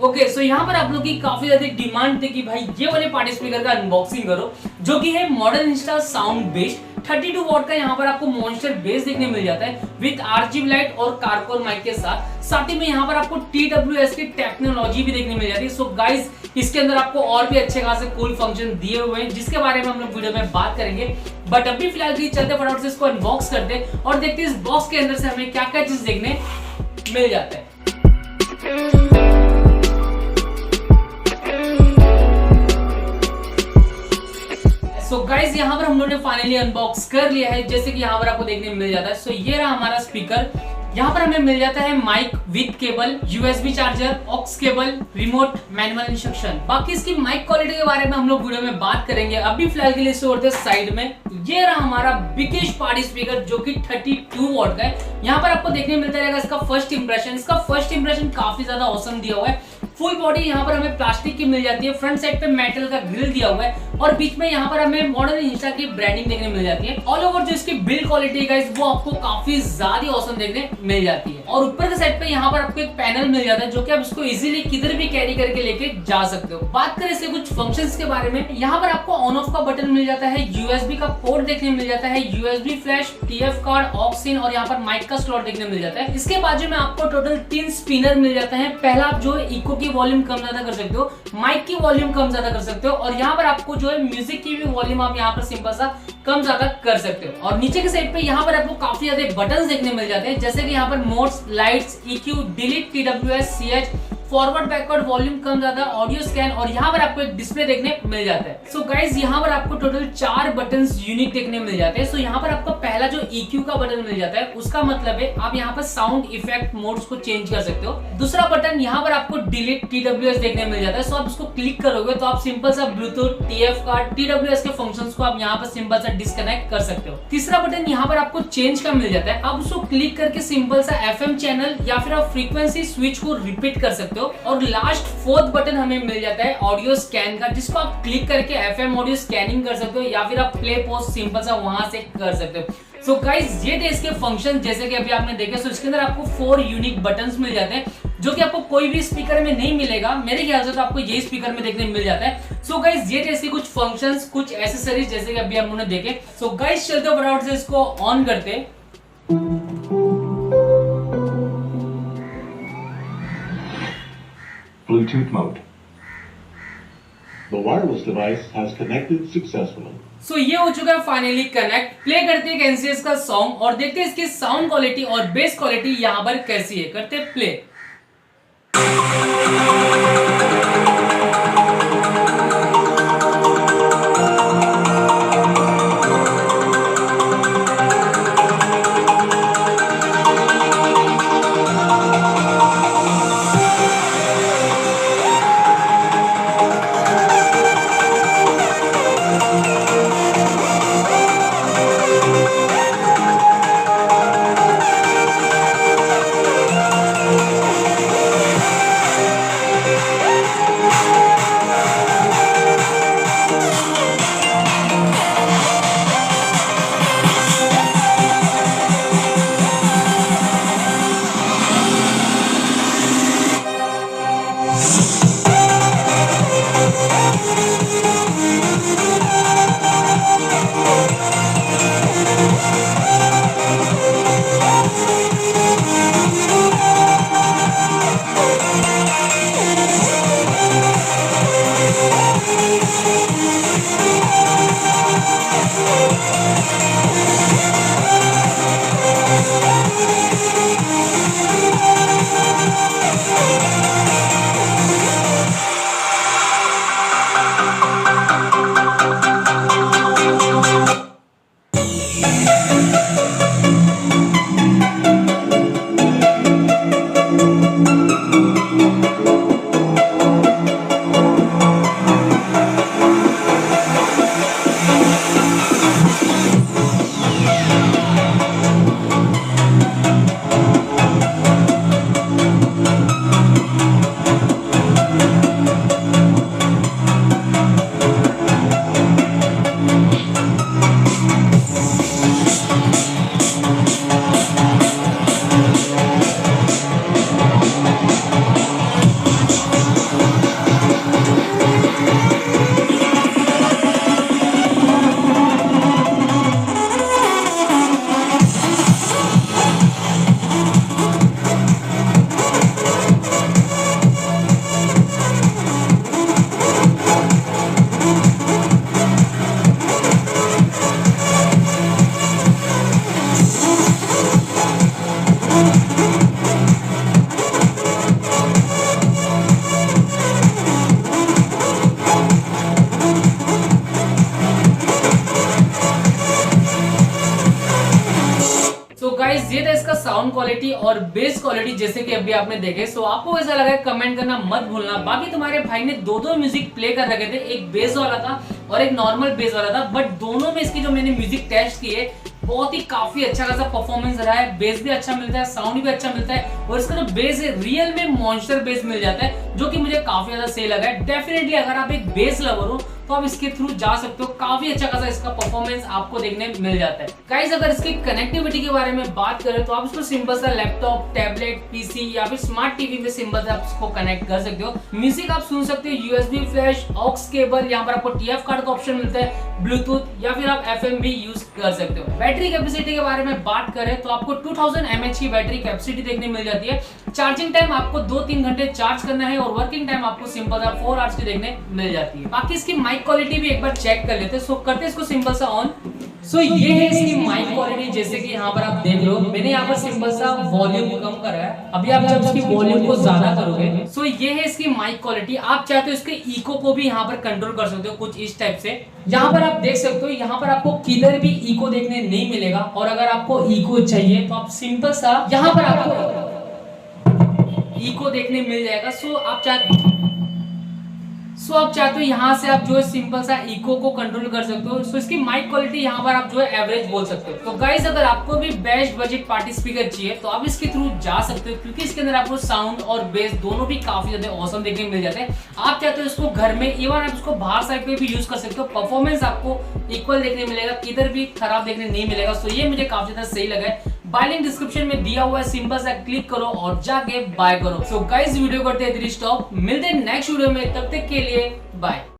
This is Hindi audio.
ओके सो यहाँ पर आप लोग की काफी ज्यादा डिमांड थी कि भाई ये वाले पार्टी स्पीकर का अनबॉक्सिंग करो, जो कि है modern Insta sound base 32 what का। यहाँ पर आपको मॉन्स्टर बेस देखने मिल जाता है विद आरजीबी लाइट और कारकोल माइक के साथ ही में यहाँ पर आपको TWS की टेक्नोलॉजी भी देखने मिल जाती है। सो गाइस इसके अंदर आपको और भी अच्छे खासे कूल फंक्शन दिए हुए हैं, जिसके बारे में हम लोग वीडियो में बात करेंगे। बट अभी फिलहाल के लिए चलते फटाफट से इसको अनबॉक्स करते और देखते इस बॉक्स के अंदर से हमें क्या क्या चीज देखने मिल जाता है। सो गाइज यहाँ पर हम लोगों ने फाइनली अनबॉक्स कर लिया है, जैसे कि यहाँ पर आपको देखने मिल जाता है। सो ये रहा हमारा स्पीकर। यहाँ पर हमें मिल जाता है mic with cable, USB charger, aux cable, remote, manual instruction. बाकी इसकी माइक क्वालिटी के बारे में हम लोग वीडियो में बात करेंगे। अभी फिलहाल के लिए इसे छोड़ते साइड में। ये रहा हमारा बिगेस्ट पार्टी स्पीकर, जो कि 32 वॉट का है। यहाँ पर आपको देखने मिलता रहेगा इसका फर्स्ट इंप्रेशन। इसका फर्स्ट इंप्रेशन काफी ज्यादा औसम दिया हुआ है। फुल बॉडी यहाँ पर हमें प्लास्टिक की मिल जाती है, फ्रंट साइड पे मेटल का ग्रिल दिया हुआ है और बीच में यहाँ पर हमें मॉडर्न इंस्टा की ब्रांडिंग देखने मिल जाती है। ऑल ओवर जो इसकी बिल्ड क्वालिटी है वो आपको काफी ज्यादा औसम देखने मिल जाती है। और ऊपर के साइड पे यहाँ पर आपको एक पैनल मिल जाता है, जो कि आप इसको इजीली किधर भी कैरी करके लेके जा सकते हो। बात करें इसके कुछ फंक्शंस के बारे में, यहाँ पर आपको ऑन ऑफ का बटन मिल जाता है, यूएसबी का पोर्ट देखने मिल जाता है, USB flash, TF card, aux in और यहाँ पर माइक का स्लॉट देखने मिल जाता है। इसके बाजू में आपको टोटल 3 स्पिनर मिल जाता है। पहला आप जो है इको की वॉल्यूम कम ज्यादा कर सकते हो, माइक की वॉल्यूम कम ज्यादा कर सकते हो और यहाँ पर आपको जो है म्यूजिक की भी वॉल्यूम आप यहाँ पर सिंपल सा कम ज्यादा कर सकते हो। और नीचे के साइड पे यहाँ पर आपको काफी ज्यादा बटन्स देखने मिल जाते हैं, जैसे कि यहाँ पर modes, lights, EQ, delete, TWS, CH, forward backward, volume कम ज्यादा, ऑडियो स्कैन और यहाँ पर आपको एक डिस्प्ले देखने मिल जाता है। सो गाइज यहाँ पर आपको टोटल 4 बटन्स यूनिक देखने मिल जाते हैं। सो यहाँ पर आपको पहला जो EQ का बटन मिल जाता है, उसका मतलब है आप यहाँ पर साउंड इफेक्ट मोड्स को चेंज कर सकते हो। दूसरा बटन यहाँ पर आपको डिलीट, TWS देखने मिल जाता है। सो आप उसको क्लिक करोगे तो आप सिंपल सा ब्लूटूथ, TF कार्ड, TWS के फंक्शंस को आप यहाँ पर सिंपल सा डिस्कनेक्ट कर सकते हो। तीसरा बटन यहाँ पर आपको चेंज का मिल जाता है, आप उसको क्लिक करके सिंपल सा FM चैनल या फिर आप फ्रीक्वेंसी स्विच को रिपीट कर सकते हो। और लास्ट 4th बटन हमें मिल जाता है ऑडियो स्कैन का, जिसको आप क्लिक करके FM ऑडियो स्कैनिंग कर सकते हो या फिर आप प्ले पॉज सिंपल सा वहां से कर सकते हो। सो गाइस ये थे इसके फंक्शन, जैसे कि अभी आपने देखे। सो इसके अंदर आपको 4 यूनिक बटन्स मिल जाते हैं, जो कि आपको कोई भी स्पीकर में नहीं मिलेगा। मेरे ख्याल से तो आपको यही स्पीकर में देखने मिल जाता है। सो गाइस ये थे इसके कुछ फंक्शंस, कुछ एसेसरीज, जैसे कि अभी हम लोगों ने देखे। सो गाइस चलते फटाफट से इसको ऑन करते। Bluetooth mode. The wireless device has connected successfully. सो ये हो चुका है फाइनली कनेक्ट। प्ले करते हैं NCS का सॉन्ग और देखते हैं इसकी साउंड क्वालिटी और बेस क्वालिटी यहाँ पर कैसी है। करते हैं प्ले। साउंड क्वालिटी और बेस क्वालिटी जैसे कि अभी आपने देखे। सो आपको कैसा लगा कमेंट करना मत भूलना। बाकी तुम्हारे भाई ने दो म्यूजिक प्ले कर रखे थे, एक बेस वाला था और एक नॉर्मल बेस वाला था, बट दोनों में इसकी जो मैंने म्यूजिक टेस्ट किए बहुत ही काफी अच्छा खासा परफॉर्मेंस रहा है। बेस भी अच्छा मिलता है, साउंड भी अच्छा मिलता है और इसका जो बेस है रियल में मॉन्स्टर बेस मिल जाता है, जो कि मुझे काफी ज्यादा सही लगा है। डेफिनेटली अगर आप एक बेस लवर हो तो आप इसके थ्रू जा सकते हो, काफी अच्छा खासा इसका परफॉर्मेंस आपको देखने मिल जाता है। गाइस अगर इसकी कनेक्टिविटी के बारे में बात करें तो आप इसको सिंपल सा लैपटॉप, टैबलेट, पीसी या फिर स्मार्ट टीवी में सिंपल से आप इसको कनेक्ट कर सकते हो। म्यूजिक आप सुन सकते हो यूएसबी फ्लैश, ऑक्स केबल, यहाँ पर आपको टीएफ कार्ड का ऑप्शन मिलता है, ब्लूटूथ या फिर आप एफएम भी यूज कर सकते हो। बैटरी कैपेसिटी के बारे में बात करें तो आपको 2000 mAh की बैटरी कैपेसिटी देखने मिल जाती है। चार्जिंग टाइम आपको 2-3 घंटे चार्ज करना है और वर्किंग टाइम आपको सिंपल सा 4 आवर्स की देखने मिल जाती है। बाकी इसकी माइक क्वालिटी भी एक बार चेक कर लेते हैं। सो करते हैं इसको सिंपल सा ऑन। सो ये है इसकी माइक क्वालिटी, जैसे कि यहाँ पर आप देख रहे हो। मैंने यहाँ पर सिंपल सा वॉल्यूम कम करा है। अभी आप जब इसकी वॉल्यूम को ज्यादा करोगे सो ये है इसकी माइक क्वालिटी। आप चाहते हो इसके इको को भी यहाँ पर कंट्रोल कर सकते हो कुछ इस टाइप से। यहाँ पर आप देख सकते हो, यहाँ पर आपको किधर भी इको देखने नहीं मिलेगा और अगर आपको इको चाहिए तो आप सिंपल सा यहाँ पर आपको इको देखने मिल जाएगा। सो आप चाहते हो यहाँ से आप जो है सिंपल सा इको को कंट्रोल कर सकते हो। सो इसकी माइक क्वालिटी यहाँ पर आप जो है एवरेज बोल सकते हो। तो गाइस अगर आपको भी बेस्ट बजट पार्टी स्पीकर चाहिए तो आप इसके थ्रू जा सकते हो, क्योंकि इसके अंदर आपको साउंड और बेस दोनों भी काफी ज्यादा औसम देखने मिल जाते हैं। आप चाहते हो इसको घर में, इवन आप इसको बाहर साइड पे भी यूज कर सकते हो। परफॉर्मेंस आपको इक्वल देखने मिलेगा, किधर भी खराब देखने नहीं मिलेगा। सो ये मुझे काफी ज्यादा सही लगा है। बाय लिंक डिस्क्रिप्शन में दिया हुआ है, सिंपल सा क्लिक करो और जाके बाय करो। सो गाइस वीडियो करते हैं स्टॉप, मिलते हैं नेक्स्ट वीडियो में, तब तक के लिए बाय।